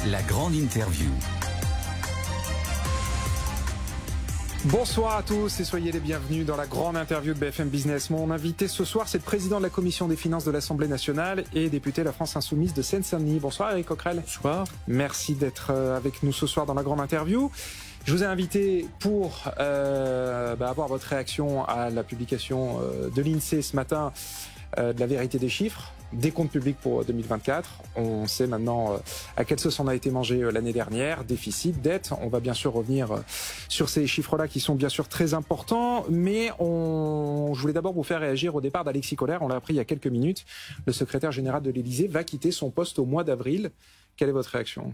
La grande interview. Bonsoir à tous et soyez les bienvenus dans la grande interview de BFM Business. Mon invité ce soir, c'est le président de la Commission des finances de l'Assemblée nationale et député de la France insoumise de Seine-Saint-Denis. Bonsoir Éric Coquerel. Bonsoir. Merci d'être avec nous ce soir dans la grande interview. Je vous ai invité pour avoir votre réaction à la publication de l'INSEE ce matin de la vérité des chiffres, des comptes publics pour 2024. On sait maintenant à quelle sauce on a été mangé l'année dernière, déficit, dette. On va bien sûr revenir sur ces chiffres-là qui sont bien sûr très importants, mais je voulais d'abord vous faire réagir au départ d'Alexis Kohler. On l'a appris il y a quelques minutes. Le secrétaire général de l'Élysée va quitter son poste au mois d'avril. Quelle est votre réaction ?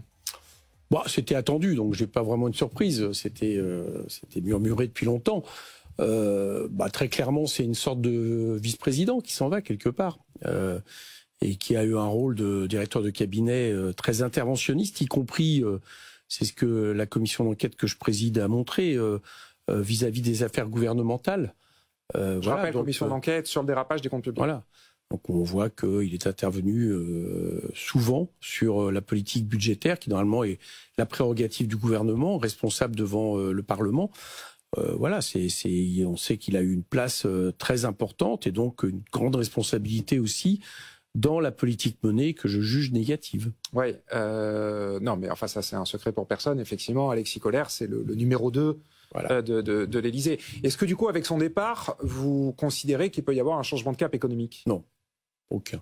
Bon, c'était attendu, donc j'ai pas vraiment une surprise. C'était murmuré depuis longtemps. Très clairement, c'est une sorte de vice-président qui s'en va quelque part et qui a eu un rôle de directeur de cabinet très interventionniste, y compris, c'est ce que la commission d'enquête que je préside a montré vis-à-vis des affaires gouvernementales. Je rappelle, commission d'enquête sur le dérapage des comptes publics. Voilà. Donc on voit qu'il est intervenu souvent sur la politique budgétaire, qui normalement est la prérogative du gouvernement, responsable devant le Parlement. On sait qu'il a eu une place très importante et donc une grande responsabilité aussi dans la politique menée que je juge négative. Oui, non mais enfin ça c'est un secret pour personne. Effectivement, Alexis Kohler, c'est le numéro 2 de l'Élysée. Est-ce que du coup, avec son départ, vous considérez qu'il peut y avoir un changement de cap économique ? Non, aucun.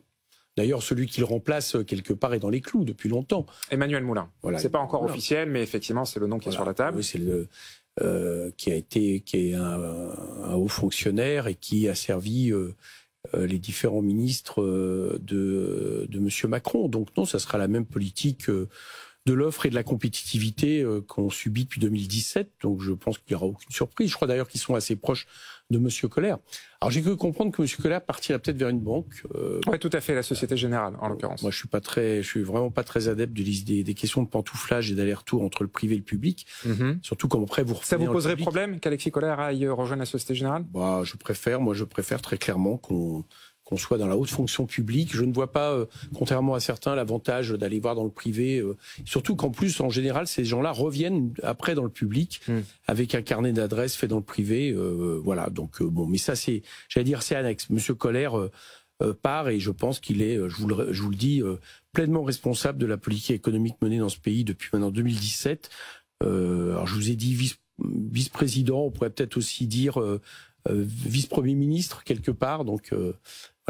D'ailleurs, celui qui le remplace, quelque part, est dans les clous depuis longtemps. Emmanuel Moulin. Voilà. C'est pas encore officiel, mais effectivement, c'est le nom qui est sur la table. Oui, c'est qui est un haut fonctionnaire et qui a servi les différents ministres de Monsieur Macron. Donc non, ça sera la même politique de l'offre et de la compétitivité qu'on subit depuis 2017. Donc je pense qu'il n'y aura aucune surprise. Je crois d'ailleurs qu'ils sont assez proches de Monsieur Kohler. Alors j'ai cru comprendre que Monsieur Kohler partirait peut-être vers une banque. Oui, tout à fait, la Société Générale en l'occurrence. Moi, je suis vraiment pas très adepte des questions de pantouflage et d'aller-retour entre le privé et le public. Surtout comme après vous. Ça vous poserait problème qu'Alexis Kohler aille rejoindre la Société Générale ? Je préfère très clairement qu'on soit dans la haute fonction publique. Je ne vois pas, contrairement à certains, l'avantage d'aller voir dans le privé. Surtout qu'en plus, en général, ces gens-là reviennent après dans le public avec un carnet d'adresses fait dans le privé. Mais ça, c'est annexe. Monsieur Kohler part et je pense qu'il est, je vous le dis, pleinement responsable de la politique économique menée dans ce pays depuis maintenant 2017. Alors je vous ai dit vice-président, on pourrait peut-être aussi dire vice-premier ministre quelque part. Donc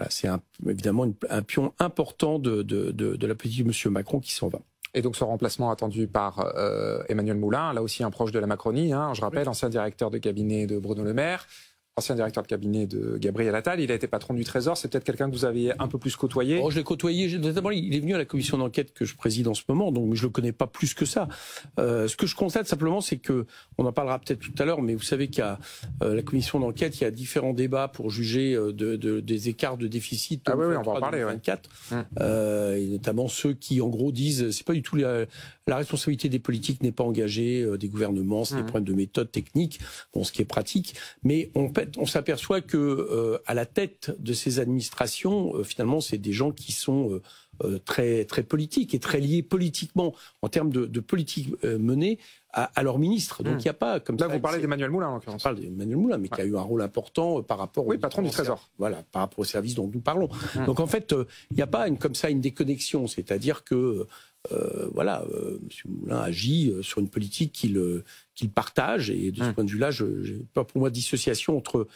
c'est évidemment un pion important de la politique de Monsieur Macron qui s'en va. Et donc ce remplacement attendu par Emmanuel Moulin, là aussi un proche de la Macronie, je rappelle, ancien directeur de cabinet de Bruno Le Maire, ancien directeur de cabinet de Gabriel Attal, il a été patron du Trésor, c'est peut-être quelqu'un que vous avez un peu plus côtoyé. Je l'ai côtoyé, notamment il est venu à la commission d'enquête que je préside en ce moment, donc je le connais pas plus que ça. Ce que je constate simplement, c'est que, on en parlera peut-être tout à l'heure, mais vous savez qu'il y a la commission d'enquête, il y a différents débats pour juger des écarts de déficit de 2024, et notamment ceux qui en gros disent, c'est pas du tout la responsabilité des politiques n'est pas engagée, des gouvernements, c'est des problèmes de méthode technique, ce qui est pratique, mais on s'aperçoit que à la tête de ces administrations, finalement, c'est des gens qui sont très très politiques et très liés politiquement en termes de politique menée à leur ministre. Donc il n'y a pas comme là ça. Vous parlez d'Emmanuel Moulin en l'occurrence. Je parle d'Emmanuel Moulin, mais qui a eu un rôle important par rapport au patron du Trésor. Voilà, par rapport au service dont nous parlons. Donc en fait, il n'y a pas une déconnexion, c'est-à-dire que M. Moulin agit sur une politique qu'il partage, et de ce point de vue-là, je n'ai pas pour moi de dissociation entre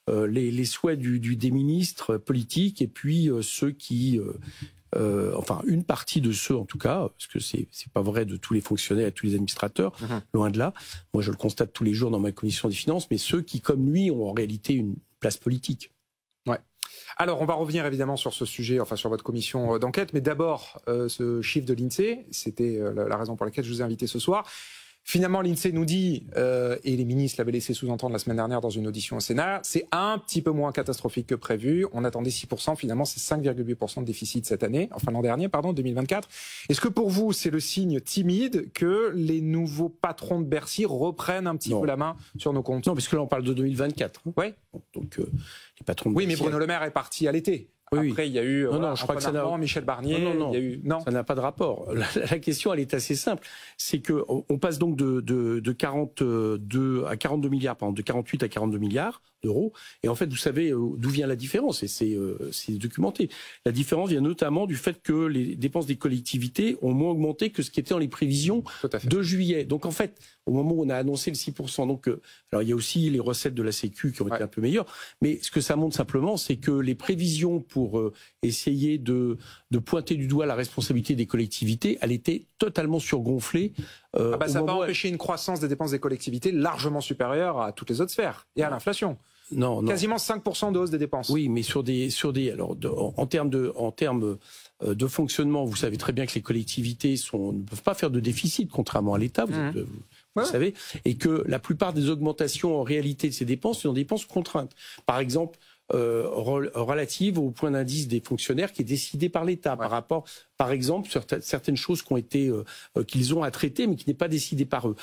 les souhaits des ministres politiques et puis ceux qui, une partie de ceux en tout cas, parce que c'est pas vrai de tous les fonctionnaires et tous les administrateurs, loin de là. Moi, je le constate tous les jours dans ma commission des finances, mais ceux qui, comme lui, ont en réalité une place politique. Ouais. Alors, on va revenir évidemment sur ce sujet, sur votre commission d'enquête, mais d'abord, ce chiffre de l'INSEE, c'était la raison pour laquelle je vous ai invité ce soir. Finalement, l'INSEE nous dit, et les ministres l'avaient laissé sous-entendre la semaine dernière dans une audition au Sénat, c'est un petit peu moins catastrophique que prévu. On attendait 6%, finalement c'est 5,8% de déficit cette année, l'an dernier, 2024. Est-ce que pour vous, c'est le signe timide que les nouveaux patrons de Bercy reprennent un petit peu la main sur nos comptes ? Non, parce que là on parle de 2024. Oui. Donc les patrons de oui, Bercy, mais Bruno Le Maire est parti à l'été. Après, il y a eu je crois que ça n'a... Michel Barnier. Il y a eu... ça n'a pas de rapport. La question, elle est assez simple. C'est que on passe donc de 42 à 42 milliards, pardon, de 48 à 42 milliards d'euros. Et en fait, vous savez d'où vient la différence, et c'est documenté. La différence vient notamment du fait que les dépenses des collectivités ont moins augmenté que ce qui était dans les prévisions de juillet. Donc en fait, au moment où on a annoncé le 6%, donc alors il y a aussi les recettes de la Sécu qui ont été un peu meilleures, mais ce que ça montre simplement, c'est que les prévisions pour essayer de pointer du doigt la responsabilité des collectivités, elle était totalement surgonflée. Ça n'a pas empêché une croissance des dépenses des collectivités largement supérieure à toutes les autres sphères et à l'inflation. Non. Quasiment 5% de hausse des dépenses. Oui, mais alors en termes de fonctionnement, vous savez très bien que les collectivités ne peuvent pas faire de déficit, contrairement à l'État, vous savez, et que la plupart des augmentations en réalité de ces dépenses sont des dépenses contraintes. Par exemple, relative au point d'indice des fonctionnaires qui est décidé par l'État par rapport, par exemple, sur certaines choses qui ont été qu'ils ont à traiter mais qui n'est pas décidé par eux.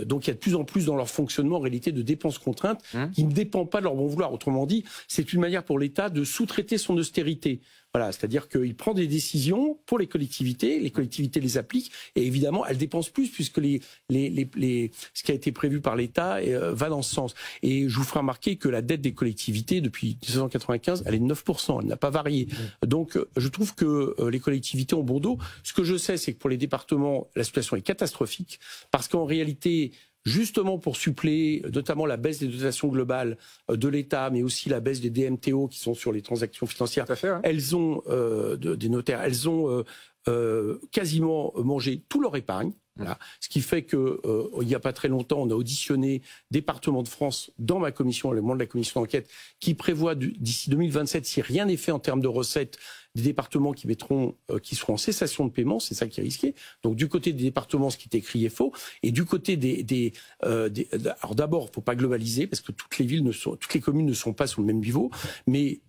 Donc il y a de plus en plus dans leur fonctionnement en réalité de dépenses contraintes qui ne dépendent pas de leur bon vouloir. Autrement dit, c'est une manière pour l'État de sous-traiter son austérité. Voilà, c'est-à-dire qu'il prend des décisions pour les collectivités les appliquent, et évidemment, elles dépensent plus puisque ce qui a été prévu par l'État va dans ce sens. Et je vous ferai remarquer que la dette des collectivités, depuis 1995, elle est de 9%, elle n'a pas varié. Donc, je trouve que les collectivités ont bon dos. Ce que je sais, c'est que pour les départements, la situation est catastrophique, parce qu'en réalité, justement pour suppléer notamment la baisse des dotations globales de l'État, mais aussi la baisse des DMTO qui sont sur les transactions financières, elles ont des notaires, elles ont quasiment mangé tout leur épargne. Voilà. Ce qui fait que il n'y a pas très longtemps, on a auditionné Départements de France dans ma commission, le membre de la commission d'enquête, qui prévoit d'ici 2027, si rien n'est fait en termes de recettes, des départements qui seront en cessation de paiement, c'est ça qui est risqué. Donc du côté des départements, ce qui est écrit est faux, et du côté alors d'abord, faut pas globaliser parce que toutes les communes ne sont pas sur le même niveau, mais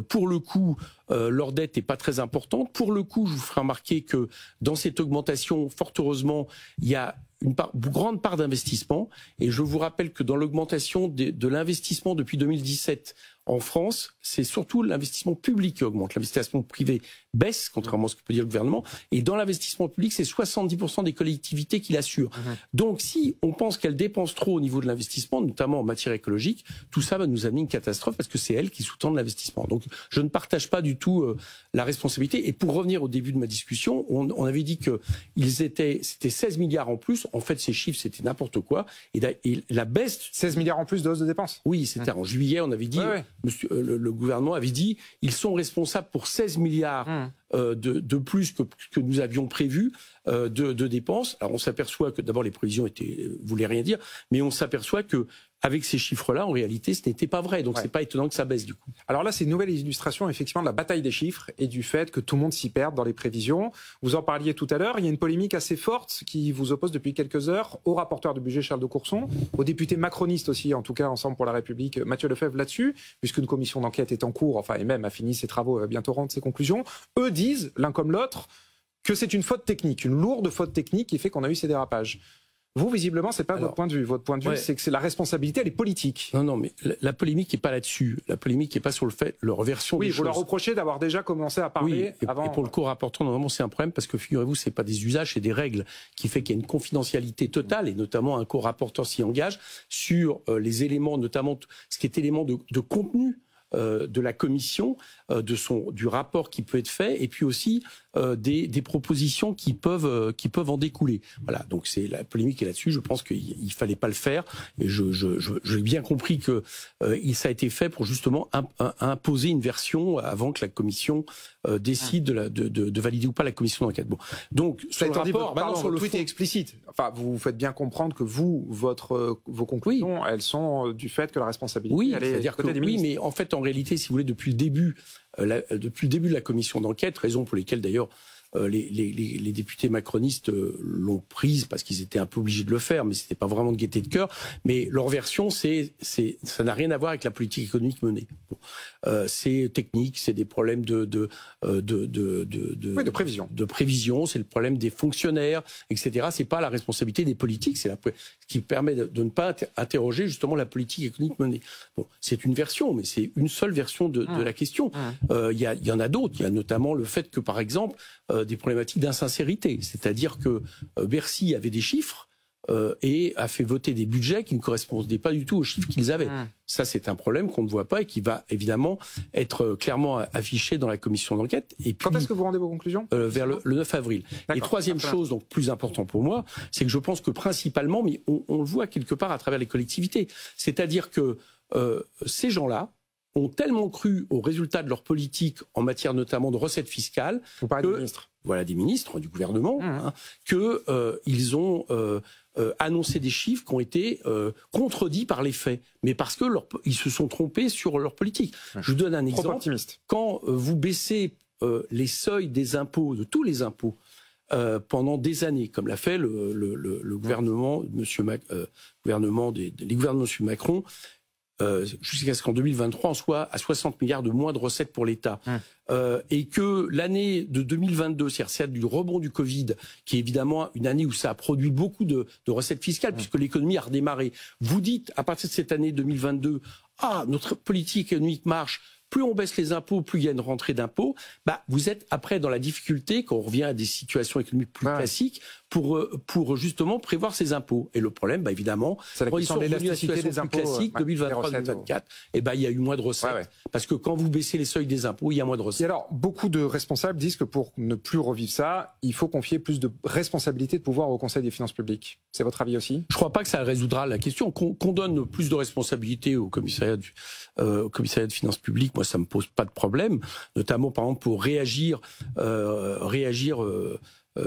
pour le coup, leur dette n'est pas très importante. Pour le coup, je vous ferai remarquer que dans cette augmentation, fort heureusement, il y a une grande part d'investissement. Et je vous rappelle que dans l'augmentation de l'investissement depuis 2017 en France, c'est surtout l'investissement public qui augmente. L'investissement privé baisse, contrairement à ce que peut dire le gouvernement. Et dans l'investissement public, c'est 70% des collectivités qui l'assurent. Donc si on pense qu'elles dépensent trop au niveau de l'investissement, notamment en matière écologique, tout ça va nous amener une catastrophe parce que c'est elles qui sous-tendent l'investissement. Donc je ne partage pas du tout la responsabilité. Et pour revenir au début de ma discussion, on avait dit que c'était 16 milliards en plus. En fait, ces chiffres, c'était n'importe quoi. Et la baisse... 16 milliards en plus de hausse de dépenses. Oui, c'était en juillet, on avait dit... Monsieur, le gouvernement avait dit ils sont responsables pour 16 milliards de plus que nous avions prévu de dépenses. Alors on s'aperçoit que d'abord les prévisions voulaient rien dire, mais on s'aperçoit que avec ces chiffres-là, en réalité, ce n'était pas vrai. Donc c'est pas étonnant que ça baisse du coup. Alors là, c'est une nouvelle illustration effectivement de la bataille des chiffres et du fait que tout le monde s'y perde dans les prévisions. Vous en parliez tout à l'heure, il y a une polémique assez forte qui vous oppose depuis quelques heures au rapporteur du budget Charles de Courson, au député macroniste aussi, en tout cas Ensemble pour la République, Mathieu Lefebvre là-dessus, puisqu'une commission d'enquête est en cours, enfin et même a fini ses travaux, bientôt rendre ses conclusions. Eux disent, l'un comme l'autre, que c'est une faute technique, une lourde faute technique qui fait qu'on a eu ces dérapages. Vous, visiblement, c'est pas votre point de vue. Votre point de vue, c'est que la responsabilité, elle est politique. Non, mais la polémique n'est pas là-dessus. La polémique n'est pas sur leur version des choses. Oui, vous leur reprochez d'avoir déjà commencé à parler avant. Et pour le co-rapporteur, normalement, c'est un problème parce que, figurez-vous, c'est pas des usages, c'est des règles qui fait qu'il y a une confidentialité totale et notamment un co-rapporteur s'y engage sur les éléments, notamment ce qui est élément de contenu de la commission, du rapport qui peut être fait, et puis aussi des propositions qui peuvent en découler. Voilà, donc c'est la polémique est là-dessus. Je pense qu'il fallait pas le faire, et j'ai bien compris que ça a été fait pour justement imposer une version avant que la commission décide de valider ou pas la commission d'enquête. Bon, donc sur le rapport, maintenant sur le tweet est explicite. Enfin, vous faites bien comprendre que vos conclusions, elles sont du fait que la responsabilité, elle est c'est-à-dire que mais en fait, en réalité, si vous voulez, depuis le début de la commission d'enquête, raison pour lesquelles d'ailleurs les députés macronistes l'ont prise parce qu'ils étaient un peu obligés de le faire, mais c'était pas vraiment de gaieté de cœur. Mais leur version, ça n'a rien à voir avec la politique économique menée. Bon. C'est technique, c'est des problèmes de prévision. De prévision, c'est le problème des fonctionnaires, etc. C'est pas la responsabilité des politiques, c'est ce qui permet de ne pas interroger justement la politique économique menée. Bon, c'est une version, mais c'est une seule version de la question. Il y en a d'autres. Il y a notamment le fait que, par exemple, des problématiques d'insincérité. C'est-à-dire que Bercy avait des chiffres et a fait voter des budgets qui ne correspondaient pas du tout aux chiffres qu'ils avaient. Ça, c'est un problème qu'on ne voit pas et qui va évidemment être clairement affiché dans la commission d'enquête. Et puis, quand est-ce que vous rendez vos conclusions vers le 9 avril. Et troisième chose, donc plus important pour moi, c'est que je pense que principalement, mais on le voit quelque part à travers les collectivités, c'est-à-dire que ces gens-là ont tellement cru aux résultats de leur politique en matière notamment de recettes fiscales. Vous parlez des ministres. Voilà, des ministres, du gouvernement, qu'ils ont annoncé des chiffres qui ont été contredits par les faits, mais parce que ils se sont trompés sur leur politique. Je vous donne un exemple. Optimiste. Quand vous baissez les seuils des impôts, de tous les impôts, pendant des années, comme l'a fait le gouvernement, les gouvernements de M. Macron, jusqu'à ce qu'en 2023, on soit à 60 milliards de moins de recettes pour l'État. Et que l'année de 2022, c'est-à-dire celle du rebond du Covid, qui est évidemment une année où ça a produit beaucoup de recettes fiscales, puisque l'économie a redémarré. Vous dites, à partir de cette année 2022, notre politique économique marche, plus on baisse les impôts, plus il y a une rentrée d'impôts, vous êtes après dans la difficulté, quand on revient à des situations économiques plus classiques, pour justement prévoir ces impôts. Et le problème, évidemment, c'est la question de l'élasticité des impôts classiques, 2023-2024, il y a eu moins de recettes. Parce que quand vous baissez les seuils des impôts, il y a moins de recettes. Et alors, beaucoup de responsables disent que pour ne plus revivre ça, il faut confier plus de responsabilités de pouvoir au Conseil des finances publiques. C'est votre avis aussi? Je ne crois pas que ça résoudra la question. Qu'on donne plus de responsabilités au commissariat de finances publiques, moi, ça ne me pose pas de problème, notamment, par exemple, pour réagir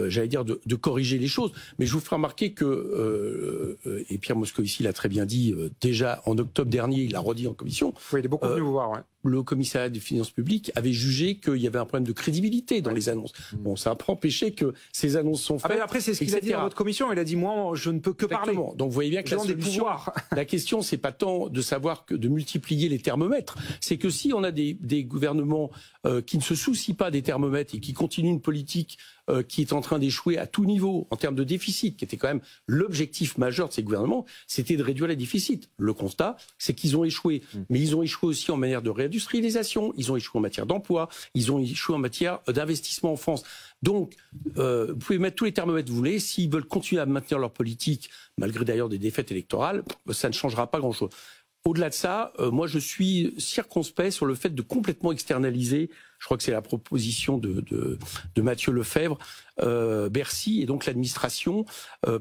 j'allais dire, de corriger les choses. Mais je vous ferai remarquer que, et Pierre Moscovici l'a très bien dit, déjà en octobre dernier, il l'a redit en commission. Oui, il est beaucoup venu vous voir, Le commissariat des finances publiques avait jugé qu'il y avait un problème de crédibilité dans les annonces. Bon, ça n'a pas empêché que ces annonces sont faites. Mais après, c'est ce qu'il a dit dans votre commission. Il a dit, moi, je ne peux que parler. Donc, vous voyez bien que la solution, la question, c'est pas tant de savoir que de multiplier les thermomètres. C'est que si on a des gouvernements qui ne se soucient pas des thermomètres et qui continuent une politique qui est en train d'échouer à tout niveau en termes de déficit, qui était quand même l'objectif majeur de ces gouvernements, c'était de réduire les déficits. Le constat, c'est qu'ils ont échoué. Mais ils ont échoué aussi en manière de réindustrialisation, ils ont échoué en matière d'emploi, ils ont échoué en matière d'investissement en France. Donc, vous pouvez mettre tous les thermomètres que vous voulez, s'ils veulent continuer à maintenir leur politique, malgré d'ailleurs des défaites électorales, ça ne changera pas grand-chose. Au-delà de ça, moi je suis circonspect sur le fait de complètement externaliser, je crois que c'est la proposition de Mathieu Lefebvre, Bercy et donc l'administration,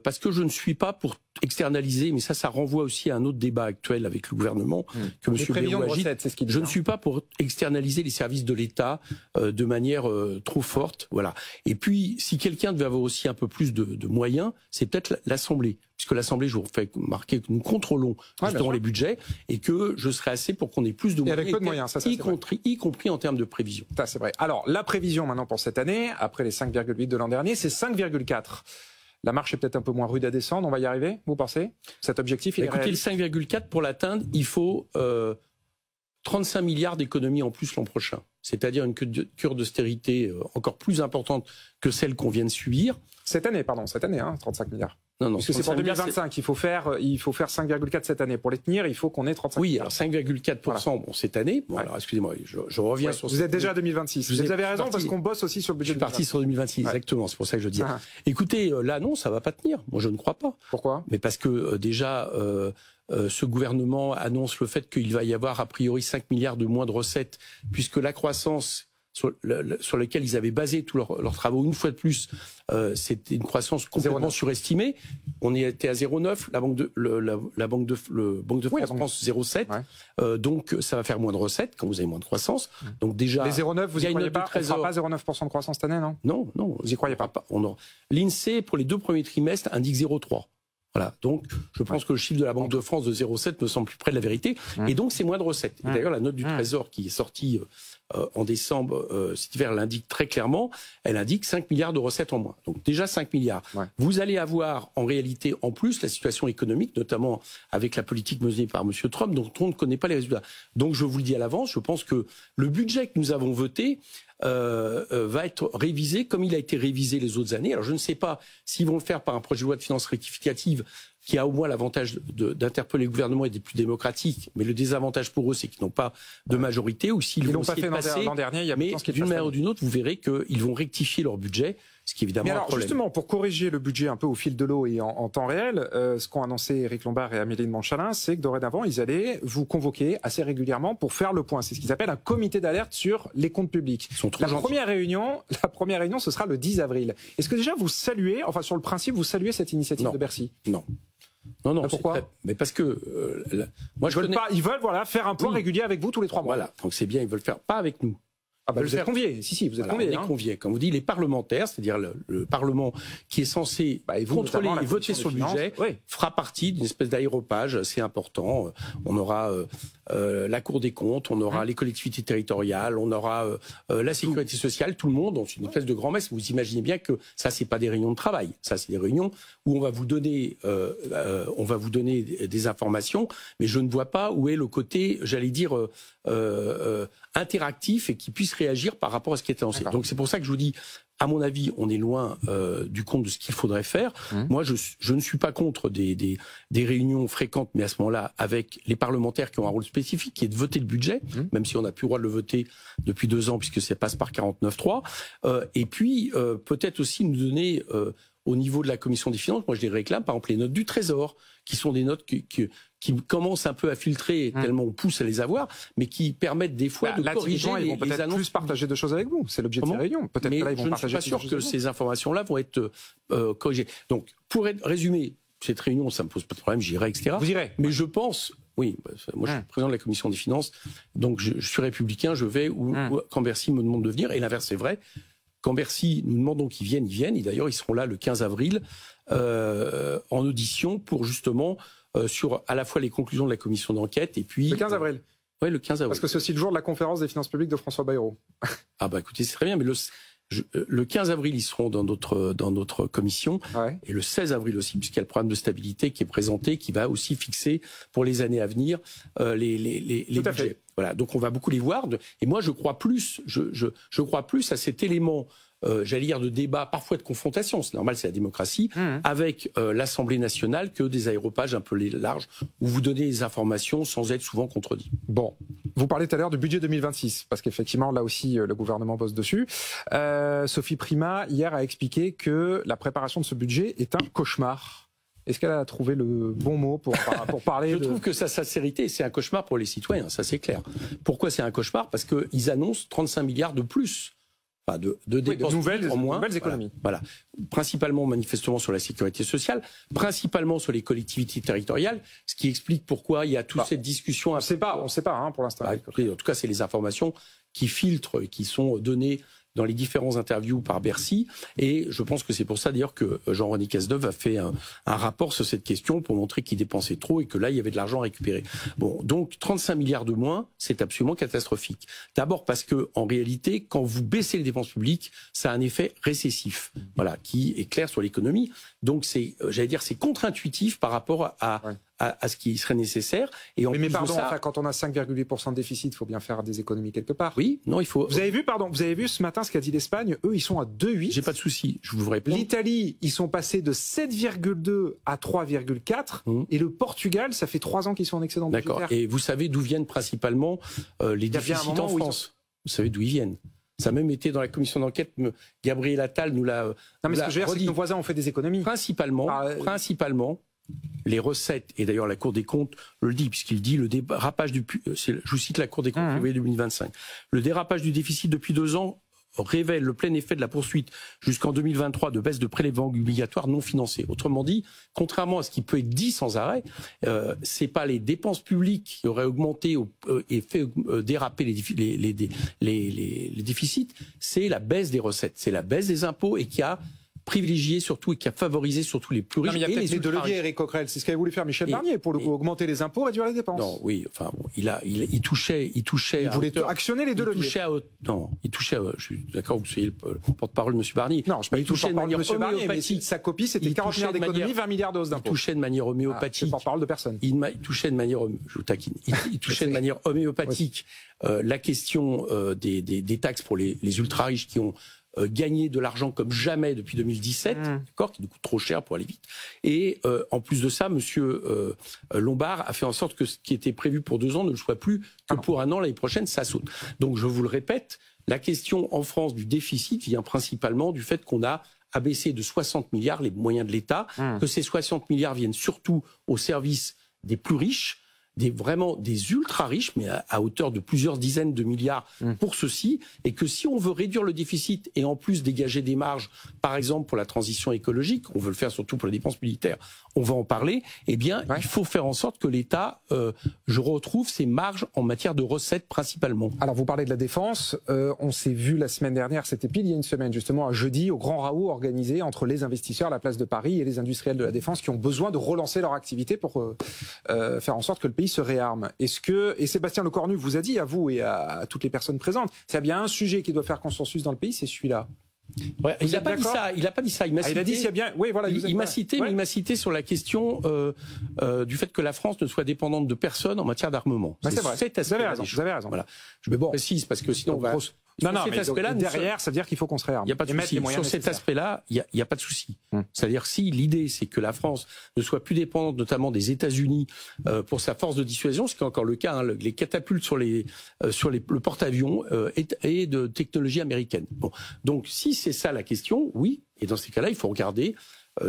parce que je ne suis pas pour externaliser, mais ça renvoie aussi à un autre débat actuel avec le gouvernement, que M. Béou agite. Je ne suis pas pour externaliser les services de l'État de manière trop forte. Voilà. Et puis, si quelqu'un devait avoir aussi un peu plus de moyens, c'est peut-être l'Assemblée. Puisque l'Assemblée, je vous fais remarquer que nous contrôlons justement les budgets et que je serais assez pour qu'on ait plus de moyens, avec peu de moyens, y compris en termes de prévision. Ça, c'est vrai. Alors, la prévision maintenant pour cette année, après les 5,8 de l'an dernier, c'est 5,4. La marche est peut-être un peu moins rude à descendre. On va y arriver, vous pensez? Cet objectif, il est réaliste? Écoutez, le 5,4, pour l'atteindre, il faut 35 milliards d'économies en plus l'an prochain. C'est-à-dire une cure d'austérité encore plus importante que celle qu'on vient de subir. Cette année, 35 milliards. Non, parce que c'est pour 2025, il faut faire 5,4 cette année. Pour les tenir, il faut qu'on ait 35 milliards. Alors 5,4% bon, cette année. Bon, alors excusez-moi, je reviens sur... Vous êtes déjà à 2026. Vous avez raison, parce qu'on bosse aussi sur le budget. Je suis parti sur 2026, exactement, c'est pour ça que je dis. Écoutez, là non, ça va pas tenir. Moi, je ne crois pas. Pourquoi? Mais parce que déjà... ce gouvernement annonce le fait qu'il va y avoir a priori 5 milliards de moins de recettes, puisque la croissance sur laquelle ils avaient basé tous leurs travaux, une fois de plus, c'était une croissance complètement surestimée. On était à 0,9, la Banque de France pense 0,7. Donc ça va faire moins de recettes quand vous avez moins de croissance. Donc déjà, les 0,9, vous y croyez pas? On ne fera pas 0,9% de croissance cette année, non? Non, vous y croyez pas? L'INSEE, pour les 2 premiers trimestres, indique 0,3. Voilà. Donc, je pense que le chiffre de la Banque de France de 0,7 me semble plus près de la vérité. Et donc, c'est moins de recettes. Et d'ailleurs, la note du Trésor qui est sortie en décembre cet hiver l'indique très clairement. Elle indique 5 milliards de recettes en moins. Donc, déjà 5 milliards. Vous allez avoir, en réalité, en plus, la situation économique, notamment avec la politique menée par M. Trump, dont on ne connaît pas les résultats. Donc, je vous le dis à l'avance, je pense que le budget que nous avons voté va être révisé comme il a été révisé les autres années. Alors je ne sais pas s'ils vont le faire par un projet de loi de finances rectificative qui a au moins l'avantage d'interpeller le gouvernement et d'être plus démocratique, mais le désavantage pour eux, c'est qu'ils n'ont pas de majorité, ou s'ils vont essayer de passer. L'an dernier, il y a mais d'une manière ou d'une autre, vous verrez qu'ils vont rectifier leur budget, ce qui est évidemment un problème. Justement, pour corriger le budget un peu au fil de l'eau et en temps réel, ce qu'ont annoncé Éric Lombard et Amélie de Montchalin, c'est que dorénavant, ils allaient vous convoquer assez régulièrement pour faire le point. C'est ce qu'ils appellent un comité d'alerte sur les comptes publics. Ils sont trop la première réunion, ce sera le 10 avril. Est-ce que déjà vous saluez, enfin sur le principe, vous saluez cette initiative de Bercy? Non. Non, pourquoi? Mais parce que moi ils veulent faire un point régulier avec vous tous les 3 mois. Voilà, donc c'est bien, ils veulent faire pas avec nous. Ah bah vous êtes conviés, vous êtes conviés. On est conviés. Comme vous dites, les parlementaires, c'est-à-dire le Parlement qui est censé contrôler et voter sur le budget, fera partie d'une espèce d'aéropage assez important. On aura la Cour des comptes, on aura les collectivités territoriales, on aura la sécurité sociale, tout le monde dans une espèce de grand-messe. Vous imaginez bien que ça, c'est pas des réunions de travail. Ça, c'est des réunions où on va vous donner des informations, mais je ne vois pas où est le côté, j'allais dire, interactif et qui puisse réagir par rapport à ce qui est annoncé. Donc c'est pour ça que je vous dis, à mon avis, on est loin du compte de ce qu'il faudrait faire. Moi, je ne suis pas contre des réunions fréquentes, mais à ce moment-là, avec les parlementaires qui ont un rôle spécifique, qui est de voter le budget, même si on n'a plus le droit de le voter depuis 2 ans, puisque ça passe par 49.3. Et puis, peut-être aussi nous donner, au niveau de la commission des finances, moi je les réclame, par exemple les notes du Trésor, qui sont des notes qui commencent un peu à filtrer, tellement on pousse à les avoir, mais qui permettent des fois de corriger ils vont peut-être plus partager de choses avec vous. C'est l'objet de ces réunions. Peut-être que là, ils vont partager. Je ne suis pas sûr que ces informations-là vont être corrigées. Donc, pour résumer, cette réunion, ça me pose pas de problème, j'irai, etc. Vous irez. Mais je pense, oui, moi je suis président de la commission des finances, donc je suis républicain, je vais où quand Bercy me demande de venir, et l'inverse c'est vrai. Quand Bercy nous demandons qu'ils viennent, ils viennent. Et d'ailleurs, ils seront là le 15 avril en audition pour justement sur à la fois les conclusions de la commission d'enquête et puis... Le 15 avril Oui, le 15 avril. Parce que c'est aussi le jour de la conférence des finances publiques de François Bayrou. Ah bah écoutez, c'est très bien, mais le 15 avril, ils seront dans notre commission, et le 16 avril aussi, puisqu'il y a le programme de stabilité qui est présenté, qui va aussi fixer pour les années à venir les budgets. Voilà, donc on va beaucoup les voir. Et moi, je crois plus, je crois plus à cet élément, j'allais dire, de débat, parfois de confrontation, c'est normal, c'est la démocratie, avec l'Assemblée nationale que des aéropages un peu larges, où vous donnez des informations sans être souvent contredit. Bon, vous parlez tout à l'heure du budget 2026, parce qu'effectivement, là aussi, le gouvernement bosse dessus. Sophie Primas, hier, a expliqué que la préparation de ce budget est un cauchemar. Est-ce qu'elle a trouvé le bon mot pour parler Je trouve que sa sincérité, c'est un cauchemar pour les citoyens, ça c'est clair. Pourquoi c'est un cauchemar? Parce qu'ils annoncent 35 milliards de plus. Enfin, de dépenses nouvelles, en moins. Nouvelles économies. Voilà. Principalement, manifestement, sur la sécurité sociale, principalement sur les collectivités territoriales, ce qui explique pourquoi il y a toute cette discussion. On ne sait pas pour l'instant. En tout cas, c'est les informations qui filtrent, qui sont données dans les différents interviews par Bercy, et je pense que c'est pour ça d'ailleurs que Jean-René Cazeneuve a fait un rapport sur cette question pour montrer qu'il dépensait trop et que là il y avait de l'argent à récupérer. Bon, donc 35 milliards de moins, c'est absolument catastrophique. D'abord parce que en réalité, quand vous baissez les dépenses publiques, ça a un effet récessif, voilà, qui est clair sur l'économie. Donc c'est, j'allais dire, c'est contre-intuitif par rapport à ce qui serait nécessaire. Et en mais pardon, quand on a 5,8% de déficit, il faut bien faire des économies quelque part. Oui, non, il faut... Vous avez vu ce matin ce qu'a dit l'Espagne? Eux, ils sont à 2,8. J'ai pas de souci, je vous réponds. L'Italie, ils sont passés de 7,2 à 3,4. Et le Portugal, ça fait 3 ans qu'ils sont en excédent budgétaire. D'accord. Et vous savez d'où viennent principalement les déficits en France? Vous savez d'où ils viennent? Ça a même été dans la commission d'enquête, Gabriel Attal nous l'a... Non, mais ce que je veux dire, c'est que nos voisins ont fait des économies. Principalement, les recettes, et d'ailleurs la Cour des comptes le dit, puisqu'il dit le dérapage je vous cite la Cour des comptes février 2025, le dérapage du déficit depuis 2 ans révèle le plein effet de la poursuite jusqu'en 2023 de baisse de prélèvements obligatoires non financés. Autrement dit, contrairement à ce qui peut être dit sans arrêt, c'est pas les dépenses publiques qui auraient augmenté et fait déraper les déficits, c'est la baisse des recettes, c'est la baisse des impôts et qui a privilégié surtout et qui a favorisé surtout les plus riches. Non, mais il y a peut-être les deux leviers, Éric Coquerel. C'est ce qu'avait voulu faire Michel Barnier, pour le coup, augmenter les impôts, réduire les dépenses. Non, oui, enfin, bon, il touchait. Il voulait actionner les deux leviers. Je suis d'accord que vous soyez le porte-parole de M. Barnier. Non, je suis pas du tout le porte-parole de M. Barnier, mais sa copie, c'était 40 milliards d'économies, 20 milliards de hausse d'impôts. Il touchait de manière homéopathique. C'est porte-parole de personne. Il touchait de manière, je vous taquine, il touchait de manière homéopathique la question des taxes pour les ultra-riches qui ont gagné de l'argent comme jamais depuis 2017, d'accord, qui nous coûte trop cher pour aller vite. Et en plus de ça, Monsieur Lombard a fait en sorte que ce qui était prévu pour 2 ans ne le soit plus que pour 1 an. L'année prochaine, ça saute. Donc je vous le répète, la question en France du déficit vient principalement du fait qu'on a abaissé de 60 milliards les moyens de l'État, que ces 60 milliards viennent surtout au service des plus riches, vraiment des ultra riches, mais à hauteur de plusieurs dizaines de milliards pour ceux-ci, et que si on veut réduire le déficit et en plus dégager des marges, par exemple pour la transition écologique, on veut le faire surtout pour les dépenses militaires, on va en parler, eh bien il faut faire en sorte que l'État je retrouve ses marges en matière de recettes principalement. Alors vous parlez de la défense, on s'est vu la semaine dernière, c'était pile il y a une semaine justement, un jeudi, au Grand Raoult organisé entre les investisseurs à la place de Paris et les industriels de la défense qui ont besoin de relancer leur activité pour faire en sorte que le pays se réarme. Est-ce que, et Sébastien Lecornu vous a dit, à vous et à toutes les personnes présentes, s'il y a bien un sujet qui doit faire consensus dans le pays, c'est celui-là. Ouais, il n'a pas dit ça. Il n'a pas dit ça. Il m'a cité. Il a dit s'il y a bien. Oui, voilà. Il m'a cité, mais il m'a cité sur la question du fait que la France ne soit dépendante de personne en matière d'armement. Bah, c'est vrai. Vous avez raison. Vous avez raison. Voilà. Je me précise parce que sinon on va. Non, mais derrière, ça veut dire qu'il faut qu'on se réarme. Il n'y a pas de souci. Sur cet aspect-là, il n'y a pas de souci. C'est-à-dire si l'idée, c'est que la France ne soit plus dépendante, notamment des États-Unis, pour sa force de dissuasion, ce qui est encore le cas, les catapultes sur le porte-avions et de technologie américaine. Bon. Donc, si c'est ça la question, oui. Et dans ces cas-là, il faut regarder.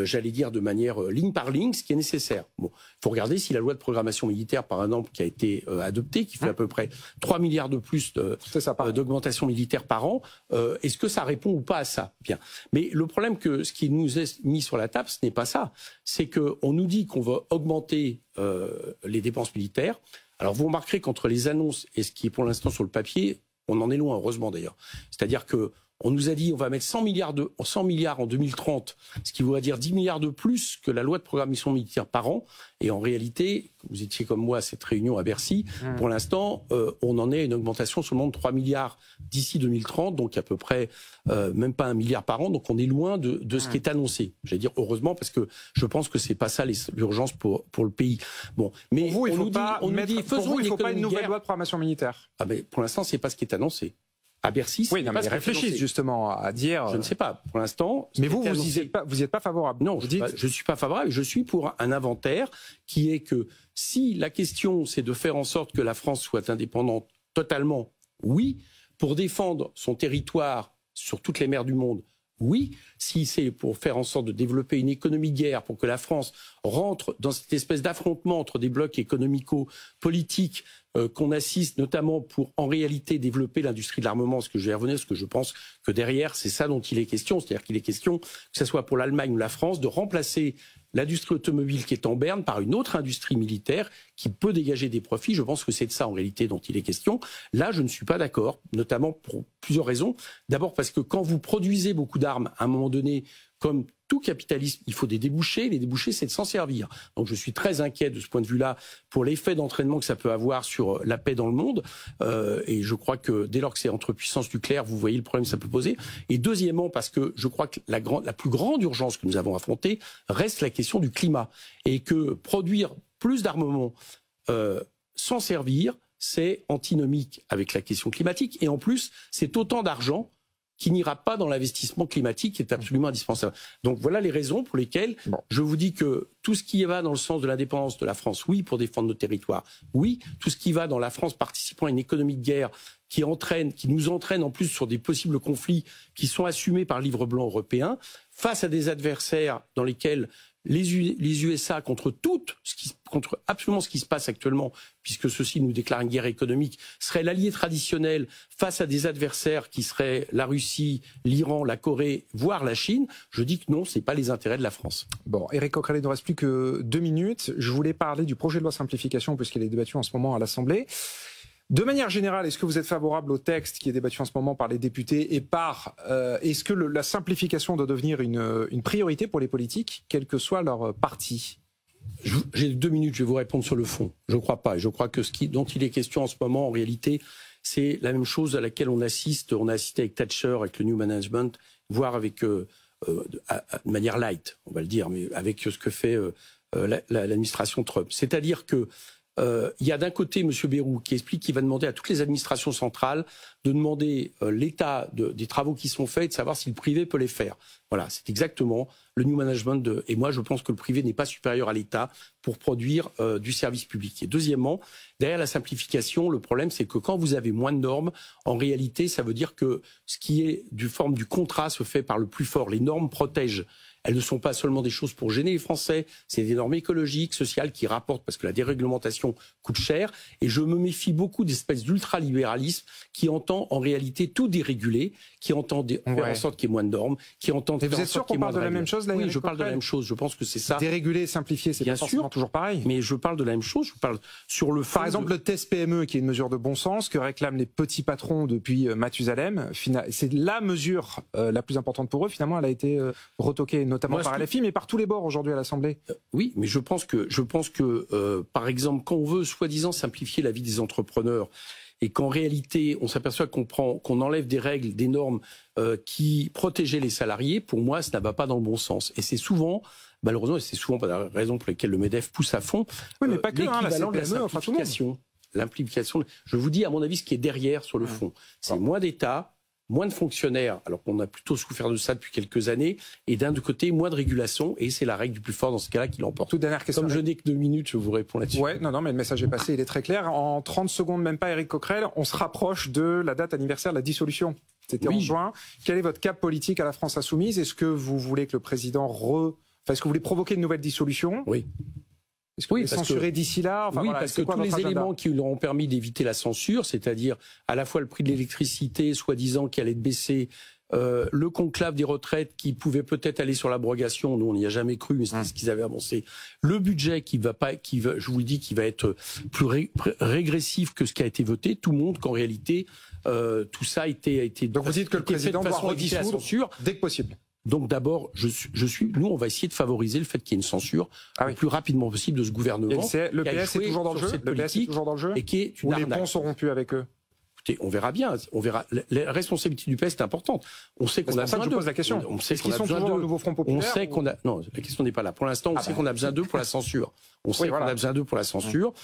J'allais dire de manière ligne par ligne, ce qui est nécessaire. Bon, il faut regarder si la loi de programmation militaire, par exemple, qui a été adoptée, qui fait à peu près 3 milliards de plus d'augmentation militaire par an, est-ce que ça répond ou pas à ça? Bien. Mais le problème que ce qui nous est mis sur la table, ce n'est pas ça. C'est qu'on nous dit qu'on va augmenter les dépenses militaires. Alors vous remarquerez qu'entre les annonces et ce qui est pour l'instant sur le papier, on en est loin, heureusement d'ailleurs. C'est-à-dire que on nous a dit on va mettre 100 milliards en 2030, ce qui voudrait dire 10 milliards de plus que la loi de programmation militaire par an. Et en réalité, vous étiez comme moi à cette réunion à Bercy, pour l'instant, on en est à une augmentation seulement de 3 milliards d'ici 2030, donc à peu près même pas 1 milliard par an. Donc on est loin de ce qui est annoncé. J'allais dire heureusement parce que je pense que c'est pas ça l'urgence pour le pays. Bon, mais pour vous, il faut pas une nouvelle loi de programmation militaire. Ah ben pour l'instant, c'est pas ce qui est annoncé. À Bercy, oui, non, mais ils réfléchissent justement à dire. Je ne sais pas. Pour l'instant. Mais vous n'y êtes pas favorable. Non, je suis pas favorable. Je suis pour un inventaire qui est que si la question c'est de faire en sorte que la France soit indépendante totalement, oui. Pour défendre son territoire sur toutes les mers du monde, oui. Si c'est pour faire en sorte de développer une économie de guerre, pour que la France rentre dans cette espèce d'affrontement entre des blocs économico-politiques qu'on assiste notamment pour en réalité développer l'industrie de l'armement, ce que je vais revenir, parce que je pense que derrière c'est ça dont il est question, c'est-à-dire qu'il est question que ce soit pour l'Allemagne ou la France de remplacer l'industrie automobile qui est en berne par une autre industrie militaire qui peut dégager des profits. Je pense que c'est de ça en réalité dont il est question. Là, je ne suis pas d'accord, notamment pour plusieurs raisons. D'abord parce que quand vous produisez beaucoup d'armes, à un moment donné, comme tout capitalisme, il faut des débouchés. Les débouchés, c'est de s'en servir. Donc je suis très inquiet de ce point de vue-là pour l'effet d'entraînement que ça peut avoir sur la paix dans le monde. Et je crois que dès lors que c'est entre puissances nucléaires, vous voyez le problème que ça peut poser. Et deuxièmement, parce que je crois que la plus grande urgence que nous avons affrontée reste la question du climat. Et que produire plus d'armement sans servir, c'est antinomique avec la question climatique. Et en plus, c'est autant d'argent qui n'ira pas dans l'investissement climatique qui est absolument indispensable. Donc voilà les raisons pour lesquelles je vous dis que tout ce qui va dans le sens de l'indépendance de la France, oui, pour défendre nos territoires, oui, tout ce qui va dans la France participant à une économie de guerre qui nous entraîne en plus sur des possibles conflits qui sont assumés par le livre blanc européen, face à des adversaires dans lesquels les USA contre absolument ce qui se passe actuellement, puisque ceux-ci nous déclarent une guerre économique, seraient l'allié traditionnel face à des adversaires qui seraient la Russie, l'Iran, la Corée, voire la Chine. Je dis que non, c'est pas les intérêts de la France. Bon, Éric Coquerel, il ne reste plus que 2 minutes. Je voulais parler du projet de loi simplification, puisqu'il est débattu en ce moment à l'Assemblée. De manière générale, est-ce que vous êtes favorable au texte qui est débattu en ce moment par les députés et est-ce que la simplification doit devenir une priorité pour les politiques, quel que soit leur parti? J'ai 2 minutes, je vais vous répondre sur le fond. Je ne crois pas. Et je crois que dont il est question en ce moment, en réalité, c'est la même chose à laquelle on assiste. On a assisté avec Thatcher, avec le New Management, voire avec, de manière light, on va le dire, mais avec ce que fait l'administration Trump. C'est-à-dire que il y a d'un côté M. Bayrou qui explique qu'il va demander à toutes les administrations centrales de demander l'état des travaux qui sont faits et de savoir si le privé peut les faire. Voilà, c'est exactement le New Management. Et moi, je pense que le privé n'est pas supérieur à l'État pour produire du service public. Et deuxièmement, derrière la simplification, le problème, c'est que quand vous avez moins de normes, en réalité, ça veut dire que ce qui est du forme du contrat se fait par le plus fort. Les normes protègent. Elles ne sont pas seulement des choses pour gêner les Français, c'est des normes écologiques, sociales qui rapportent parce que la déréglementation coûte cher. Et je me méfie beaucoup d'espèces d'ultralibéralisme qui entend en réalité tout déréguler, qui entend faire en sorte qu'il y ait moins de normes, qui entend. Mais vous êtes sûr qu'on parle de la même chose là? Oui, je parle de la même chose. Je pense que c'est ça. Déréguler et simplifier, c'est pas forcément toujours pareil. Mais je parle de la même chose. Je parle sur le fond. Par exemple, le test PME, qui est une mesure de bon sens que réclament les petits patrons depuis Mathusalem. C'est la mesure la plus importante pour eux. Finalement, elle a été retoquée notamment par LFI, mais par tous les bords aujourd'hui à l'Assemblée. Oui, mais je pense que par exemple, quand on veut soi-disant simplifier la vie des entrepreneurs et qu'en réalité, on s'aperçoit qu'on enlève des règles, des normes qui protégeaient les salariés, pour moi, ça ne va pas dans le bon sens. Et c'est souvent, malheureusement, et c'est souvent pas la raison pour laquelle le MEDEF pousse à fond, oui, mais pas que, l'équivalent de la simplification. L'implication, je vous dis, à mon avis, ce qui est derrière sur le fond, c'est moins d'État, moins de fonctionnaires, alors qu'on a plutôt souffert de ça depuis quelques années, et d'un côté, moins de régulation, et c'est la règle du plus fort dans ce cas-là qui l'emporte. Toute dernière question. Comme je n'ai que 2 minutes, je vous réponds là-dessus. Ouais, non, mais le message est passé, il est très clair. En 30 secondes, même pas, Éric Coquerel, on se rapproche de la date anniversaire de la dissolution. C'était en juin. Quel est votre cap politique à la France Insoumise? Est-ce que vous voulez que le président est-ce que vous voulez provoquer une nouvelle dissolution? Oui. Est-ce que vous voulez censurer d'ici là? Oui, parce que tous les éléments qui leur ont permis d'éviter la censure, c'est-à-dire à la fois le prix de l'électricité, soi-disant qui allait baisser, le conclave des retraites qui pouvait peut-être aller sur l'abrogation, nous on n'y a jamais cru, mais c'est ce qu'ils avaient avancé. Le budget je vous le dis, qui va être plus régressif que ce qui a été voté, tout montre qu'en réalité, tout ça a été. Donc vous dites que le président doit redissoudre dès que possible. Donc d'abord, nous, on va essayer de favoriser le fait qu'il y ait une censure le plus rapidement possible de ce gouvernement. Le PS est toujours dans le jeu. Le PS est toujours dans le jeu. Et qui est une arnaque. Les ponts seront rompus avec eux. Écoutez, on verra bien. On verra. La responsabilité du PS est importante. On sait qu'on a besoin d'eux. Je pose la question. On sait qu'ils sont toujours dans le nouveau Front populaire. On sait qu'on a. Non, la question n'est pas là. Pour l'instant, on sait qu'on a besoin d'eux pour la censure. On sait qu'on a besoin d'eux pour la censure.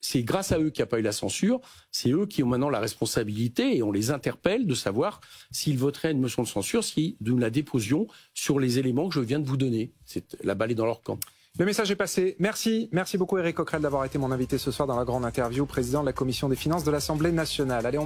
C'est grâce à eux qu'il n'y a pas eu la censure. C'est eux qui ont maintenant la responsabilité et on les interpelle de savoir s'ils voteraient une motion de censure si nous la déposions sur les éléments que je viens de vous donner. La balle est dans leur camp. Le message est passé. Merci beaucoup Éric Coquerel d'avoir été mon invité ce soir dans la grande interview, président de la Commission des finances de l'Assemblée nationale. Allez,